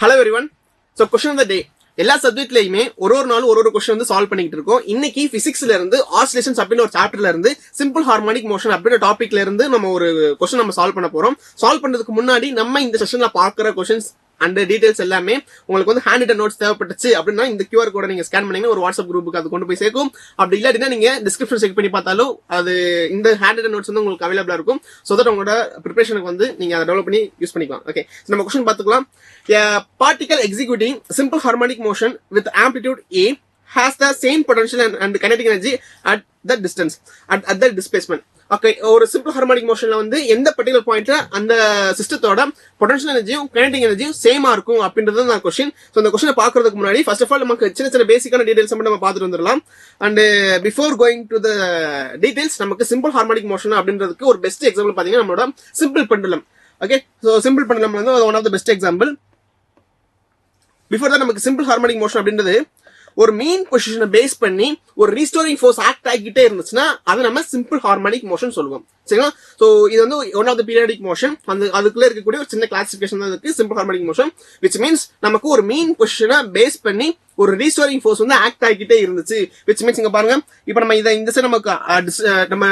Hello everyone. So question of the day. எல்லா சப்ஜெக்ட்லயுமே ஒரு நாளும் ஒரு கொஸ்டின் வந்து சால்வ் பண்ணிட்டு இருக்கோம். இன்னைக்கு பிசிக்ஸ்ல இருந்து ஆசிலேஷன்ஸ் அப்படின்னு ஒரு சாப்டர்ல இருந்து சிம்பிள் ஹார்மோனிக் மோஷன் அப்படின்ற டாபிக்ல இருந்து நம்ம ஒரு கொஸ்டின் நம்ம சால்வ் பண்ண போறோம். சால்வ் பண்றதுக்கு முன்னாடி நம்ம இந்த செஷன்ல பாக்குற கொஸ்டின்ஸ் அண்ட் டீடைல்ஸ் எல்லாமே உங்களுக்கு வந்து ஹேண்ட் ரிட்டன் நோட்ஸ் தேவைப்பட்டுச்சு அப்படின்னா இந்த QR கோட நீங்க ஸ்கேன் பண்ணீங்கன்னா ஒரு வாட்ஸ்அப் குரூப்புக்கு அது கொண்டு போய் சேர்க்கும். அப்படி இல்லாட்டினா நீங்க டிஸ்கிரிப்ஷன் செக் பண்ணி பார்த்தாலும் அது இந்த ஹேண்ட் ரிட்டன் நோட்ஸ் வந்து உங்களுக்கு அவைலபிளா இருக்கும். ஸோ தட் உங்களோட ப்ரிப்பரேஷனுக்கு வந்து நீங்க அதை டெவலப் பண்ணி யூஸ் பண்ணிக்கலாம். ஓகே, நம்ம கொஸ்டின் பார்த்துக்கலாம். Particle executing simple harmonic motion with amplitude A has the same potential and kinetic energy at the distance at the displacement. Okay, ஒரு சிம்பிள் ஹார்மோனிக் மோஷன்ல வந்து எந்த பர்டிகுலர் பாயிண்ட்ல அந்த சிஸ்டத்தோட பொட்டன்ஷியல் எனர்ஜியும் கைனடிக் எனர்ஜியும் சேமா இருக்கும் அப்படின்றது தான் கொஸ்டின். ஸோ இந்த கொஸ்டினை பார்க்கறதுக்கு முன்னாடி ஃபர்ஸ்ட் ஆஃப் ஆல் நமக்கு சின்ன பேசிக்கான டீடைல்ஸ் மட்டும் நம்ம பார்த்துட்டு வந்துடலாம். And before going to the details, நமக்கு சிம்பிள் ஹார்மோனிக் மோஷன் அப்படின்றதுக்கு ஒரு பெஸ்ட் எக்ஸாம்பிள் பாத்தீங்கன்னா நம்மளோட simple pendulum. Okay, so simple pendulum வந்து one of the best example. Before தான் நமக்கு சிம்பிள் ஹார்மோனிக் மோஷன் அப்படின்றது ஒரு மீன் பொசிஷனை பேஸ் பண்ணி ஒரு ரீஸ்டோரிங் ஃபோர்ஸ் ஆக்ட் ஆகிட்டே இருந்துச்சுன்னா அது நம்ம சிம்பிள் ஹார்மோனிக் மோஷன் சொல்லுவோம். சரிங்களா? ஸோ இது வந்து one of the periodic motion. அதுக்குள்ள இருக்கக்கூடிய ஒரு சின்ன கிளாசிபிகேஷன் தான் இருக்கு simple harmonic motion. Which means நமக்கு ஒரு மீன் பொசிஷனை பேஸ் பண்ணி ஒரு ரீஸ்டோரிங் ஃபோர்ஸ் வந்து ஆக்ட் ஆகிட்டே இருந்துச்சு. விச் மீன்ஸ் இங்க பாருங்க, இப்போ நம்ம இதை இந்த சைடு நமக்கு நம்ம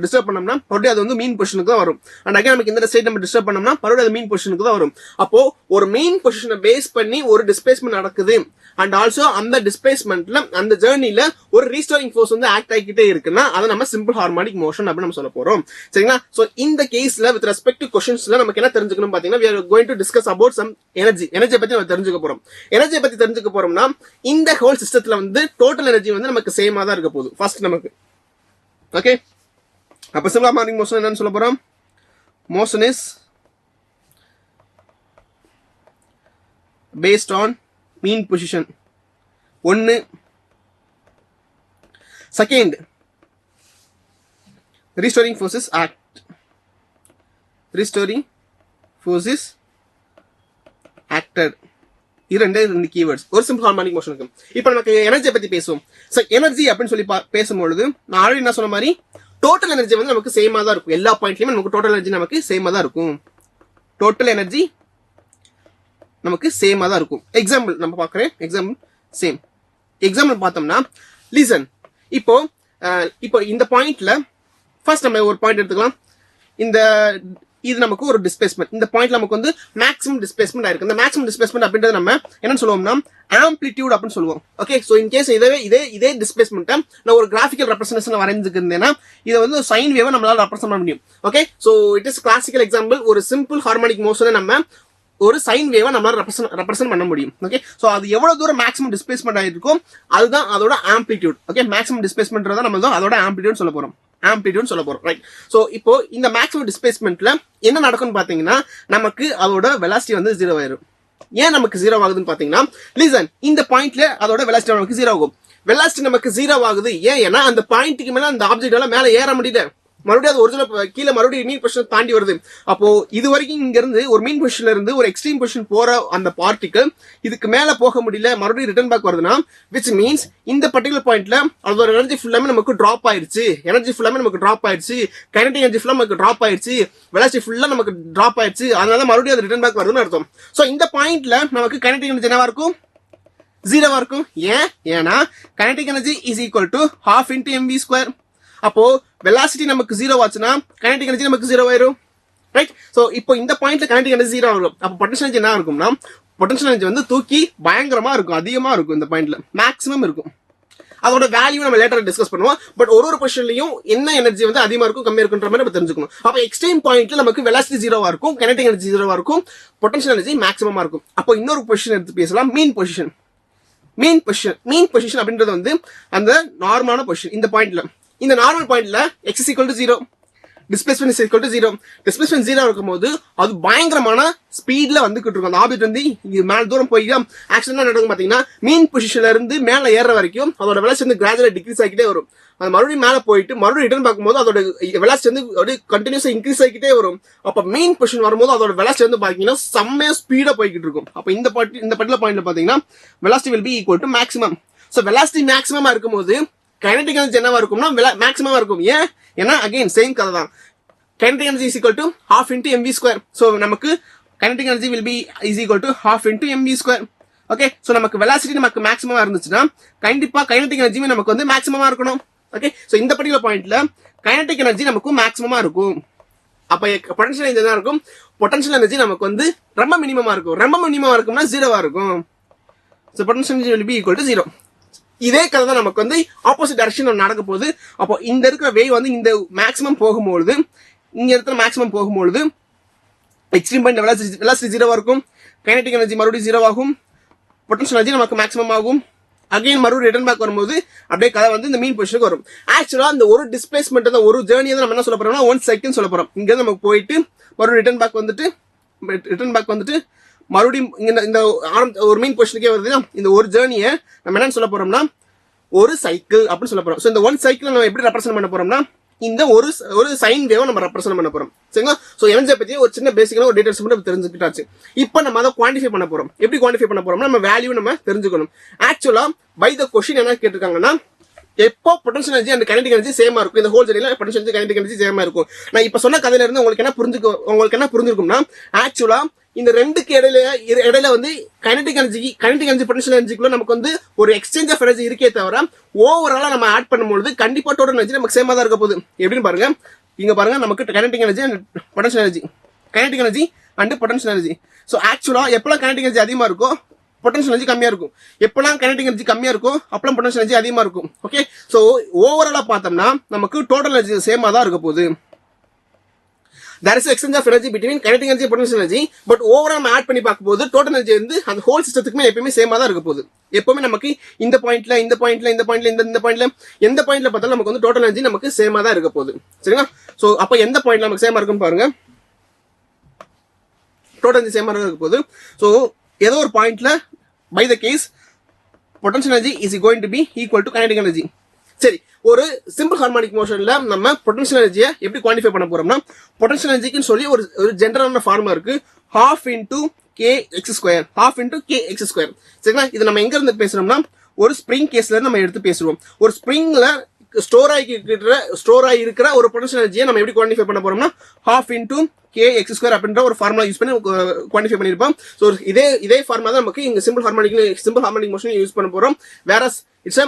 டிஸ்டர்ப் பண்ணோம்னா மறுபடியும் அது வந்து மீன் பொசிஷனுக்கு தான் வரும். அண்ட் அகைன் நமக்கு இந்த சைடு நம்ம டிஸ்டர்ப் பண்ணோம்னா மறுபடியும் அது மீன் பொசிஷனுக்கு தான் வரும். அப்போ ஒரு மீன் பொசிஷனை பேஸ் பண்ணி ஒரு டிஸ்பிளேஸ்மெண்ட் நடக்குது அண்ட் ஆல்சோ அந்த டிஸ்பிளேஸ்மெண்ட்ல அந்த ஜேர்னில ஒரு ரீஸ்டோரிங் ஃபோர்ஸ் வந்து ஆக்ட் ஆகிட்டே இருக்குன்னா அதை நம்ம சிம்பிள் ஹார்மோனிக் மோஷன் அப்படின்னு நம்ம சொல்ல போறோம். சரிங்களா? சோ இந்த கேஸ்ல வித் ரெஸ்பெக்ட் டு क्वेश्चंसல நமக்கு என்ன தெரிஞ்சுக்கணும் பாத்தீங்கன்னா we are going to discuss about some energy பத்தி நம்ம தெரிஞ்சுக்க போறோம். எனர்ஜி பத்தி தெரிஞ்சுக்க போறோம்னா இந்த ஹோல் சிஸ்டத்துல வந்து டோட்டல் எனர்ஜி வந்து நமக்கு சேமா தான் இருக்க போகுது ஃபர்ஸ்ட் நமக்கு. ஓகே, அப்ப சிம்பிள் ஹார்மோனிக் மோஷன் என்னன்னு சொல்ல போறோம்? Motion is based on mean position. ஒன்னு. Second, restoring forces act. restoring forces acted. ரெண்டு கீவேர்ட்ஸ் ஒரு சிம்பிள் ஹார்மோனிக் மோஷனுக்கு. இப்போ நமக்கு எனர்ஜியை பத்தி பேசுவோம். சோ எனர்ஜி அப்படின்னு சொல்லி பேசும்பொழுது நான் ஆல்ரெடி என்ன சொன்ன மாதிரி டோட்டல் எனர்ஜி வந்து நமக்கு சேமா தான் இருக்கும். எல்லா பாயிண்ட்லயுமே நமக்கு டோட்டல் எனர்ஜி நமக்கு சேமா தான் இருக்கும். டோட்டல் எனர்ஜி நமக்கு சேமா தான் இருக்கும். எக்ஸாம்பிள் நம்ம பாக்குறேன். எக்ஸாம்பிள் சேம் எக்ஸாம்பிள் பார்த்தோம்னா லிசன். இப்போ இந்த பாயிண்ட்ல ஃபர்ஸ்ட் நம்ம ஒரு பாயிண்ட் எடுத்துக்கலாம். இது நமக்கு ஒரு டிஸ்பிளேஸ்மெண்ட். இந்த பாயிண்ட்ல நமக்கு வந்து மேக்ஸிமம் டிஸ்பிளேஸ்மெண்ட் ஆயிருக்கு. இந்த மேக்ஸிமம் டிஸ்பிளேஸ்மெண்ட் அப்படின்றது நம்ம என்ன சொல்லுவோம்னா ஆம்ப்ளிடியூட் அப்படின்னு சொல்லுவோம். ஓகே, சோ இன் கேஸ் இதே டிஸ்பிளேஸ்மெண்ட்டை நான் ஒரு கிராஃபிக்கல் ரெப்ரசன்டேஷன் வரைஞ்சிருந்தேன்னா இதை வந்து சைன் வேவா நம்மளால ரெப்ரசென்ட் பண்ண முடியும். Okay, so it is classical example. ஒரு சிம்பிள் ஹார்மோனிக் மோஷனை நம்ம ஒரு சைன் வேவா நம்மளால ரெப்ரசென்ட் பண்ண முடியும். ஓகே, சோ அது எவ்வளவு தூரம் மேக்ஸிமம் டிஸ்பிளேஸ்மெண்ட் ஆயிருக்கும் அதுதான் அதோட ஆம்ப்ளிடியூட். ஓகே, மேக்ஸிமம் டிஸ்பிளேஸ்மெண்ட் தான் நம்ம அதோட ஆம்ப்ளிடியூட் சொல்ல போறோம். ரைட். சோ இப்போ இந்த மேக்ஸிமம் டிஸ்பிளேஸ்மெண்ட்ல என்ன நடக்கும்னு பாத்தீங்கன்னா நமக்கு அதோட வெலாசிட்டி வந்து 0 ஆயிரும். ஏன் நமக்கு 0 ஆகுதுன்னு பாத்தீங்கன்னா லிசன், இந்த பாயிண்ட்ல அதோட வெலாசிட்டி நமக்கு 0 ஆகும். வெலாசிட்டி நமக்கு 0 ஆகுது ஏன்னா அந்த பாயிண்ட்டுக்கு மேல அந்த ஆப்ஜெக்டால மேல ஏற முடியல. மறுபடியும் அது ஒரிஜினல் கீழே மறுபடியும் மீன் பொசிஷன் தாண்டி வருது. அப்போ இது வரைக்கும் இங்க இருந்து ஒரு மீன் பொசிஷன்ல இருந்து ஒரு எக்ஸ்ட்ரீம் பொசிஷன் போற அந்த பார்ட்டிகல் இதுக்கு மேல போக முடியல, மறுபடியும் ரிட்டர்ன் பேக் வருதுன்னா விச் மீன்ஸ் இந்த பர்டிகுலர் பாயிண்ட்ல அதோட எனர்ஜி ஃபுல்லாமே நமக்கு டிராப் ஆயிருச்சு. கைனடிக் எனர்ஜி ஃபுல்லா நமக்கு டிராப் ஆயிருச்சு. வெலாசிட்டி ஃபுல்லா நமக்கு டிராப் ஆயிருச்சு. அதனால மறுபடியும் அது ரிட்டர்ன் பேக் வருதுன்னு அர்த்தம். சோ இந்த பாயிண்ட்ல நமக்கு கைனடிக் எனர்ஜி என்னவா இருக்கும்? 0 இருக்கும். ஏன்னா kinetic energy is equal to ½ into mv². அப்போ வெலாசிட்டி நமக்கு 0 ஆச்சுன்னா கைனடிக் எனர்ஜி நமக்கு 0 ஆயிரும். ரைட். சோ இப்போ இந்த பாயிண்ட்ல கைனடிக் எனர்ஜி 0 ஆகும். அப்போ பொட்டன்ஷியல் எனர்ஜி என்ன இருக்கும்னா பொட்டன்ஷியல் எனர்ஜி வந்து தூக்கி பயங்கரமா இருக்கும், அதிகமா இருக்கும். இந்த பாயிண்ட்ல மேக்ஸிமம் இருக்கும். அதோட வேல்யூ நம்ம லேட்டர் டிஸ்கஸ் பண்ணுவோம். பட் ஒரு பொசிஷன்லயும் என்ன எனர்ஜி வந்து அதிகமா இருக்கும் கம்மியா இருக்குன்ற மாதிரி நம்ம தெரிஞ்சுக்கணும். அப்ப எக்ஸ்ட்ரீம் பாயிண்ட்ல நமக்கு வெலாசிட்டி 0 இருக்கும், கைனடிக் எனர்ஜி 0 இருக்கும், பொட்டன்ஷியல் எனர்ஜி மேக்ஸிமமா இருக்கும். அப்போ இன்னொரு பொசிஷன் எடுத்து பேசலாம். மீன் பொசிஷன் அப்படின்றது வந்து அந்த நார்மலான பொசிஷன். இந்த பாயிண்ட்ல இந்த நார்மல் பாயிண்ட்ல x is equal to 0, displacement is equal to 0. Displacement 0 இருக்கும்போது அது பயங்கரமான ஸ்பீட்ல வந்துகிட்டு இருக்கும். அந்த ஆப்ஜெக்ட் வந்து இது மேல தூரம் போய் ஆக்சுவலா என்ன நடக்கும் பாத்தீங்கன்னா மீன் பொசிஷன்ல இருந்து மேல ஏற வரைக்கும் அதோட வெலாசிட்டி வந்து கிராஜுவலா டிக்ரீஸ் ஆகிட்டே வரும். அது மறுபடியும் மேல போயிட்டு மறுபடியும் ரிட்டர்ன் பார்க்கும்போது அதோட வெலாசிட்டி வந்து அப்படியே கண்டினியூஸா இன்க்ரீஸ் ஆகிட்டே வரும். அப்ப மீன் பொசிஷன் வரும்போது அதோட வெலாசிட்டி வந்து பாத்தீங்கன்னா செம்மையா ஸ்பீடா போய்கிட்டு இருக்கும். அப்ப இந்த பர்டிகுலர் பாயிண்ட்ல பாத்தீங்கன்னா velocity will be equal to maximum. So velocity மேக்ஸிமமா இருக்கும்போது கைனடிக் எனர்ஜி என்னவா இருக்கும்னா மேக்ஸிமமா இருக்கும். ஏன்னா அகைன் சேம் கதை தான். kinetic energy is equal to half into mv square. So நமக்கு kinetic energy will be is equal to half into mv square. Okay, so நமக்கு வெலாசிட்டி நமக்கு மேக்ஸிமமா இருந்துச்சுன்னா கண்டிப்பா கைனடிக் எனர்ஜியும் நமக்கு வந்து மேக்ஸிமமா இருக்கணும். ஓகே, சோ இந்த பர்టిక్యులர் பாயிண்ட்ல கைனடிக் எனர்ஜி நமக்கு மேக்ஸிமமா இருக்கும். அப்ப பொட்டன்ஷியல் எனர்ஜி என்ன இருக்கும்? பொட்டன்ஷியல் எனர்ஜி நமக்கு வந்து ரொம்ப மினிமமா இருக்கும். ரொம்ப மினிமமா இருக்கும்னா ஜீரோவா இருக்கும். So potential energy will be equal to 0. இதே கதை தான் நமக்கு வந்து ஆப்போசிட் டைரக்ஷன் நடக்க போகுது. அப்போ இந்த இருக்கிற வேவ் வந்து இந்த மேக்ஸிமம் போகும்பொழுது, இங்க இடத்துல மேக்ஸிமம் போகும்பொழுது எக்ஸ்ட்ரீம் பாயிண்ட் வெலாசிட்டி 0வா இருக்கும். கைனடிக் எனர்ஜி மறுபடியும் 0 ஆகும். பொட்டன்ஷியல் எனர்ஜி நமக்கு மேக்ஸிமம் ஆகும். அகைன் மறுபடியும் ரிட்டர்ன் பேக் வரும்போது அப்படியே கதை வந்து இந்த மீன் பொசிஷனுக்கு வரும். ஆக்சுவலா இந்த ஒரு டிஸ்பிளேஸ்மெண்ட் தான், ஒரு ஜேர்னியை தான் நம்ம என்ன சொல்ல போறோம்னா 1 செகண்ட் சொல்ல போறோம். இங்க நமக்கு போயிட்டு மறுபடியும் ரிட்டர்ன் பேக் வந்துட்டு மறுபடியும் இந்த ஒரு மீன் பொசிஷனுக்கே வருது. இந்த ஒரு ஜேர்னியை நம்ம என்ன சொல்ல போறோம்னா ஒரு சைக்கிள் அப்படின்னு சொல்ல போறோம். சோ இந்த 1 சைக்கிள் நம்ம எப்படி ரெப்ரசென்ட் பண்ண போறோம்னா இந்த ஒரு சைன் வேவ் நம்ம ரெப்ரசென்ட் பண்ண போறோம். சரிங்களா? சோ எனர்ஜி பத்தி ஒரு சின்ன பேசிக்கான ஒரு டீடைல்ஸ் மட்டும் தெரிஞ்சுக்கிட்டாச்சு. இப்போ நம்ம அதை குவான்டிஃபை பண்ண போறோம். எப்படி குவான்டிஃபை பண்ண போறோம்னா நம்ம வேல்யூ நம்ம தெரிஞ்சுக்கணும். ஆக்சுவலா பை த கொஸ்டின் என்ன கேட்டிருக்காங்கன்னா எப்போ potential energy and kinetic energy same இருக்கும், இந்த ஹோல் ஜெர்னில potential energy kinetic energy same இருக்கும். நான் இப்ப சொன்ன கதையில இருந்து உங்களுக்கு என்ன புரிஞ்சிருக்கும்னா ஆக்சுவலா இந்த ரெண்டுக்கு இடையில வந்து கைனடிக் எனர்ஜி பொட்டன்ஷியல் எனர்ஜிக்குள்ள நமக்கு வந்து ஒரு எக்ஸ்சேஞ்ச் ஆஃப் எனர்ஜி இருக்கே தவிர ஓவராலா நம்ம ஆட் பண்ணும்போது கண்டிப்பா டோட்டல் எனர்ஜி நமக்கு சேமா தான் இருக்க போகுது. எப்படின்னு பாருங்க, இங்க பாருங்க நமக்கு kinetic energy and potential energy, kinetic energy and potential energy. So ஆக்சுவலா எப்பெல்லாம் கைனடிக் எனர்ஜி அதிகமா இருக்கோ பொட்டன்ஷியல் எனர்ஜி கம்மியா இருக்கும். எப்பெல்லாம் கைனடிக் எனர்ஜி கம்மியா இருக்கும் அப்பெல்லாம் பொட்டன்ஷியல் எனர்ஜி அதிகமா இருக்கும். ஓகே, சோ ஓவராலா பார்த்தோம்னா நமக்கு டோட்டல் எனர்ஜி சேமா தான் இருக்க போகுது. There is exchange of energy between kinetic energy and potential energy, but overall நம்ம ஆட் பண்ணி பார்க்கும்போது டோட்டல் எனர்ஜி வந்து அந்த ஹோல் சிஸ்டத்துக்குமே எப்பவுமே சேமா தான் இருக்க போகுது. எப்பவுமே நமக்கு இந்த பாயிண்ட்ல எந்த பாயிண்ட்ல பார்த்தாலும் நமக்கு வந்து டோட்டல் எனர்ஜி நமக்கு சேமா தான் இருக்க போகுது. சரிங்களா? சோ அப்ப எந்த பாயிண்ட்ல நமக்கு சேமா இருக்குன்னு பாருங்க. டோட்டல் எனர்ஜி சேமா இருக்க போகுது. சோ ஏதோ ஒரு பாயிண்ட்ல by the case potential energy is going to be equal to kinetic energy. சரி, ஒரு சிம்பிள் ஹார்மோனிக் மோஷன்ல நம்ம பொட்டன்ஷியல் எனர்ஜியை எப்படி குவான்டிஃபை பண்ண போறோம்னா பொட்டன்ஷியல் எனர்ஜிக்குன்னு சொல்லி ஒரு ஜெனரலான ஃபார்முலா இருக்கு. half into kx square, half into kx square. சரிங்களா? இது நம்ம எங்க இருந்து பேசுறோம்னா ஒரு ஸ்ப்ரிங் கேஸ்ல நம்ம எடுத்து பேசுவோம். ஒரு ஸ்ப்ரிங்ல ஸ்டோர் ஆகி இருக்கிற ஒரு பொட்டன்ஷியல் எனர்ஜியை நம்ம எப்படி குவான்டிஃபை பண்ண போறோம்னா half into kx square அப்படின்ற ஒரு ஃபார்முலா யூஸ் பண்ணி குவான்டிஃபை பண்ணிருப்போம். சோ இதே ஃபார்முலா தான் நமக்கு இங்க சிம்பிள் ஹார்மோனிக் மோஷன் யூஸ் பண்ண போறோம். வேறஸ் இட்ஸ்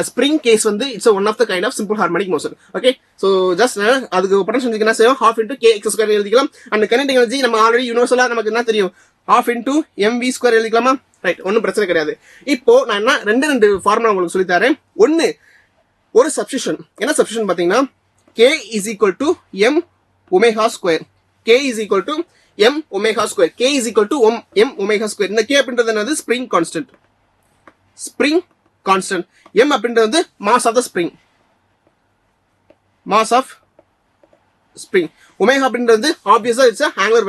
ஸ்ப்ரிங் கேஸ் வந்து it's one of the kind of simple harmonic motion. Okay, so just அதுக்கு பொட்டன்ஷியல் எனர்ஜி என்ன செய்யும் half into kx square எழுதிக்கலாம். அண்ட் கைனடிக் எனர்ஜி நம்ம ஆல்ரெடி யூனிவர்சலா நமக்கு என்ன தெரியும் half into mv square எழுதிக்கலாமா? ரைட், ஒன்னும் பிரச்சனை கிடையாது. இப்போ நான் ரெண்டு ஃபார்முலா உங்களுக்கு சொல்லி தரேன். ஒன்னு ஒரு சப்ஸ்டிஷன். என்ன சப்ஸ்டிஷன் பாத்தீங்கன்னா k is equal to m omega square, k is equal to m omega square, k is equal to m omega square. இந்த k அப்படின்றது என்னது? Spring constant. m அப்படின்றது mass of the spring, omega அப்படின்றது ஆப்வியஸா it's angular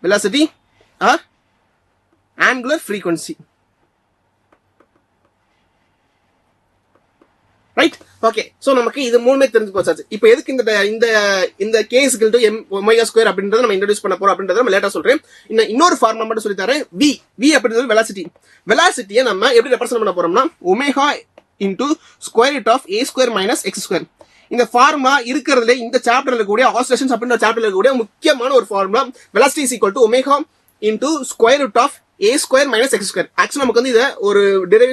velocity or angular frequency. Right, okay. So நமக்கு இது மூணுமே தெரிஞ்சு போச்சாச்சு. இப்போ எதுக்கு இந்த k is equal to m omega square அப்படின்றத நம்ம இன்ட்ரோடியூஸ் பண்ண போறோம் அப்படின்றத நம்ம லேட்டா சொல்றேன். இன்னொரு ஃபார்முலா மட்டும் சொல்லி தரேன். v அப்படின்றது வெலாசிட்டியை நம்ம எப்படி ரெப்ரசென்ட் பண்ண போறோம்னா omega into square root of a square minus x square. இந்த ஃபார்முலா இருக்கிறதுல இந்த சாப்டர்ல கூடிய ஆசிலேஷன்ஸ் அப்படின்ற சாப்டர்ல கூடிய முக்கியமான ஒரு formula. Velocity is equal to omega into square root of a square minus x square. ஆக்சுவலா நமக்கு வந்து இதை ஒரு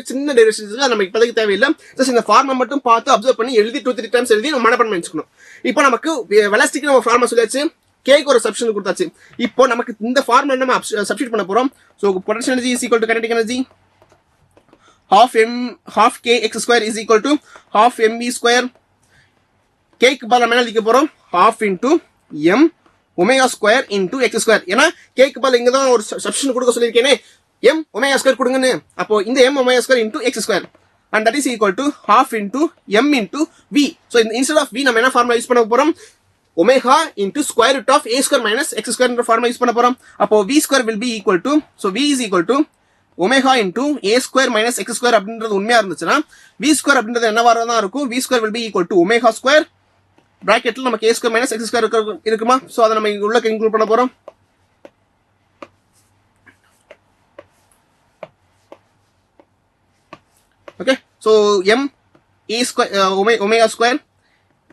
சின்ன டெரிவேஷன் நம்ம இப்போதைக்கு தேவையில்லை. ஜஸ்ட் இந்த ஃபார்முலா மட்டும் பார்த்து அப்சர்வ் பண்ணி எழுதி 2-3 டைம்ஸ் எழுதி நம்ம மனப்பாடம் பண்ணி வச்சுக்கணும். இப்போ நமக்கு வெலாசிட்டிக்கு நம்ம ஃபார்முலா சொல்லியாச்சு, கேக்கு ஒரு சப்ஸ்டிஷன் கொடுத்தாச்சு. இப்போ நமக்கு இந்த ஃபார்முலா நம்ம சப்ஸ்டிட் பண்ண போறோம். So potential energy is equal to kinetic energy half kx square is equal to half mv square. கேக்கு பதிலா என்ன எழுதிக்க போறோம்? half into m omega square into X square. ஏன்னா கேக்கு பதில் இங்க தான் ஒரு சப்ஸ்டிஷன் கொடுக்க சொல்லியிருக்கேனே, m ஒமேகா ஸ்கொயர் கொடுங்கன்னு. அப்போ இந்த m omega square into X square and that is equal to half into m into v. So instead of v நம்ம என்ன ஃபார்முலா யூஸ் பண்ண போறோம்? Omega into square root of a square minus X square formula use பண்ண போறோம். அப்போ v square will be equal to, so v is equal to omega into a square minus X square அப்படின்றது உண்மையா இருந்துச்சுன்னா v square அப்படின்றது என்னவா தான் இருக்கும்? v square will be equal to omega square பிராக்கெட்ல நமக்கு a square minus X square இருக்குமா? சோ அதை நம்ம உள்ள இன்க்ளூட் பண்ண போறோம். Okay, so m a square omega square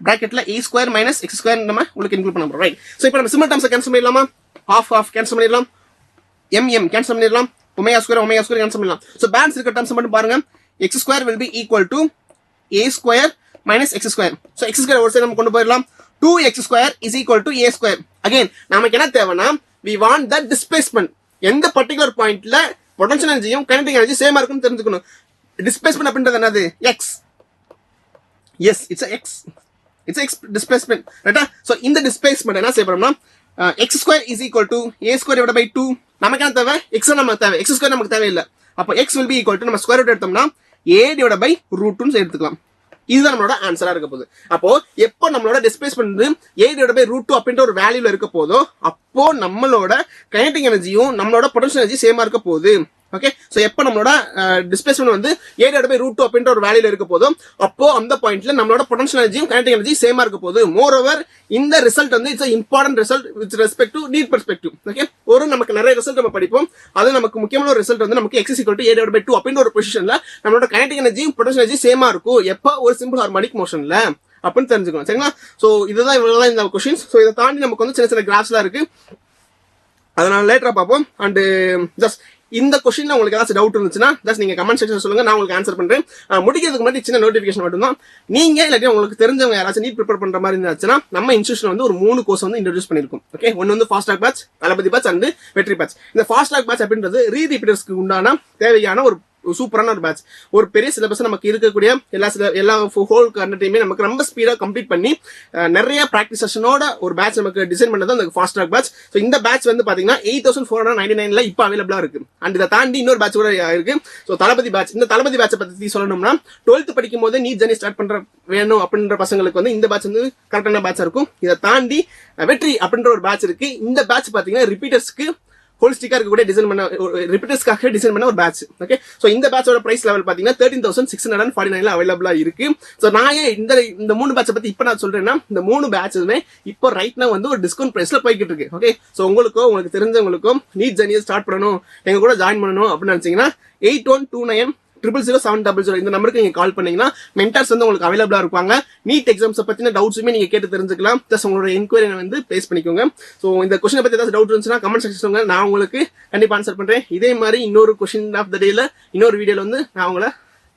பிராக்கெட்ல a square minus X square நம்ம உங்களுக்கு இன்க்ளூட் பண்ண போறோம் ரைட். ஸோ இப்போ நம்ம சிம்பிள் டேர்ம்ஸ் கேன்சல் பண்ணிடலாமா? ஹாஃப் கேன்சல் பண்ணிடலாம், கேன்சல் பண்ணிடலாம், ஒமேகா ஸ்கொயர் கேன்சல் பண்ணலாம். ஸோ பேலன்ஸ் இருக்க டேர்ம்ஸ் மட்டும் பாருங்க. X square will be equal to a square minus X square. So X square ஒரு சைடு நம்ம கொண்டு போயிடலாம். 2x square is equal to a square. Again நமக்கு என்ன தேவைன்னா we want the displacement. எந்த பர்டிகுலர் பாயிண்ட்ல பொட்டன்ஷியல் எனர்ஜியும் கைனடிக் எனர்ஜி சேமா இருக்குன்னு தெரிஞ்சுக்கணும். டிஸ்பிளேஸ்மென்ட் அப்படின்றது என்னது? x. Yes it's x displacement ரைட்டா. ஸோ இந்த டிஸ்பிளேஸ்மெண்ட் என்ன செய்யறோம்னா X square is equal to a square divide by 2. நமக்கு என்ன தேவை? எக்ஸ் நமக்கு தேவை, எக்ஸ் ஸ்கொயர் நமக்கு தேவையில்லை. அப்போ x will be equal to நம்ம ஸ்கொயர் ரூட் எடுத்தோம்னா a டிவைட் பை ரூட் எடுத்துக்கலாம். இதுதான் நம்மளோட ஆன்சரா இருக்க போகுது. அப்போ எப்போ நம்மளோட டிஸ்பிளேஸ்மெண்ட் வந்து a டிவைட் பை ரூட் 2 அப்படின்ற ஒரு வேல்யூல இருக்க போதோ அப்போ நம்மளோட கைனடிக் எனர்ஜியும் நம்மளோட பொட்டன்ஷியல் எனர்ஜி சேமா இருக்க போகுது. ஓகே, சோ எப்போ நம்மளோட டிஸ்பிளேஸ்மெண்ட் வந்து a டிவைட் பை ரூட் 2 அப்படின்ற ஒரு வேல்யூல இருக்க போதோ அப்போ அந்த பாயிண்ட்ல நம்மளோட பொட்டன்ஷியல் எனர்ஜியும் கைனடிக் எனர்ஜி சேமா இருக்க போகுது. மோர் ஓவர் இந்த ரிசல்ட் வந்து it's important result with respect to NEET perspective. Okay, ஒரு நமக்கு நிறைய ரிசல்ட் நம்ம படிப்போம். அது நமக்கு முக்கியமான ஒரு ரிசல்ட் வந்து நமக்கு x = a டிவைட் பை 2 அப்படின்ற ஒரு பொசிஷன்ல நம்மளோட கைனடிக் எனர்ஜியும் பொட்டன்ஷியல் எனர்ஜி சேமா இருக்கும் எப்போ ஒரு சிம்பிள் ஹார்மோனிக் மோஷன்ல அப்படின்னு தெரிஞ்சுக்கணும். சரிங்களா? சோ இதுதான் இவ்வளவுதான் இந்த கொஸ்டின்ஸ். சோ இதை தாண்டி நமக்கு வந்து சின்ன சின்ன கிராஃப்ஸ்லாம் இருக்கு, அதனால லேட்டரா பார்ப்போம். அண்ட் ஜஸ்ட் இந்த கொஸ்டின்ல உங்களுக்கு ஏதாச்சும் டவுட் இருந்துச்சுன்னா ஜஸ்ட் நீங்க கமெண்ட் செக்ஷன் சொல்லுங்க, நான் உங்களுக்கு ஆன்சர் பண்றேன். முடிக்கிறதுக்கு முன்னாடி சின்ன நோட்டிபிகேஷன் மட்டும் தான். நீங்க இல்லாட்டி உங்களுக்கு தெரிஞ்சவங்க யாராச்சும் நீட் ப்ரிப்பேர் பண்ற மாதிரி இருந்துச்சுன்னா நம்ம இன்ஸ்டியூஷன் வந்து ஒரு 3 கோர்ஸ் வந்து இன்ட்ரோடியூஸ் பண்ணிருக்கோம். ஓகே, ஒன்னு வந்து fast track batch, Thalapathi batch and Vetri batch. இந்த ஃபாஸ்ட் ட்ராக் பேட்ச் அப்படின்றது ரீரிப்பீட்டர்ஸ்க்கு உண்டான தேவையான ஒரு சூப்பரான ஒரு பேட்ச். ஒரு பெரிய சிலபஸ் நமக்கு இருக்கக்கூடிய எல்லா ஹோல் கண்டென்ட்டையுமே நமக்கு ரொம்ப ஸ்பீடா கம்ப்ளீட் பண்ணி நிறைய பிராக்டிஸ் செஷனோட ஒரு பேட்ச் நமக்கு டிசைன் பண்ணது அந்த ஃபாஸ்ட் ட்ராக் பேட்ச். ஸோ இந்த பேட்ச் வந்து பாத்தீங்கன்னா 8499 இப்போ அவைலபிளா இருக்கு. அண்ட் இதை தாண்டி இன்னொரு பேட்ச் கூட இருக்கு. ஸோ தளபதி பேட்ச். இந்த தளபதி பேட்சை பத்தி சொல்லணும்னா 12th படிக்கும் போது நீட் ஜர்னி ஸ்டார்ட் பண்ற வேணும் அப்படின்ற பசங்களுக்கு வந்து இந்த பேட்ச் வந்து கரெக்டான பேட்சா இருக்கும். இதை தாண்டி வெற்றி அப்படின்ற ஒரு பேட்ச் இருக்கு. இந்த பேட்ச் பாத்தீங்கன்னா ரிப்பீட்டர்ஸ்க்கு ஹோலிஸ்டிக்கா இருக்கக்கூடிய டிசைன் பண்ண ரிப்பீட்டர்ஸ்க்காக டிசைன் பண்ண ஒரு பேட்ச். ஓகே, சோ இந்த பேட்சோட பிரைஸ் லெவல் பாத்தீங்கன்னா 13,649 அவைலபிளா இருக்கு. சோ நான் ஏன் இந்த 3 பேட்சை பத்தி இப்ப நான் சொல்றேன்னா இந்த 3 பேட்சுமே இப்போ ரைட் now வந்து ஒரு டிஸ்கவுண்ட் பிரைஸ்ல போய்கிட்டு இருக்கு. ஓகே, சோ உங்களுக்கு தெரிஞ்சவங்களுக்கும் நீட் ஜர்னியை ஸ்டார்ட் பண்ணணும், எங்க கூட ஜாயின் பண்ணணும் அப்படின்னு நினைச்சீங்கன்னா 8129000700 இந்த நம்பருக்கு நீங்க கால் பண்ணீங்கன்னா மென்டார்ஸ் வந்து உங்களுக்கு அவைலபிளா இருப்பாங்க. நீட் எக்ஸாம்ஸ் பத்தின டவுட்ஸுமே நீங்க கேட்டு தெரிஞ்சுக்கலாம். ஜஸ்ட் உங்களோட என்கொயரி வந்து பிளேஸ் பண்ணிக்கோங்க. சோ இந்த கொஸ்டினை பத்தி ஏதாவது டவுட் இருந்துச்சுன்னா கமெண்ட் செக்ஷன் நான் உங்களுக்கு கண்டிப்பா ஆன்சர் பண்றேன். இதே மாதிரி இன்னொரு கொஸ்டின் ஆஃப் த டேல இன்னொரு வீடியோல வந்து நான் உங்களை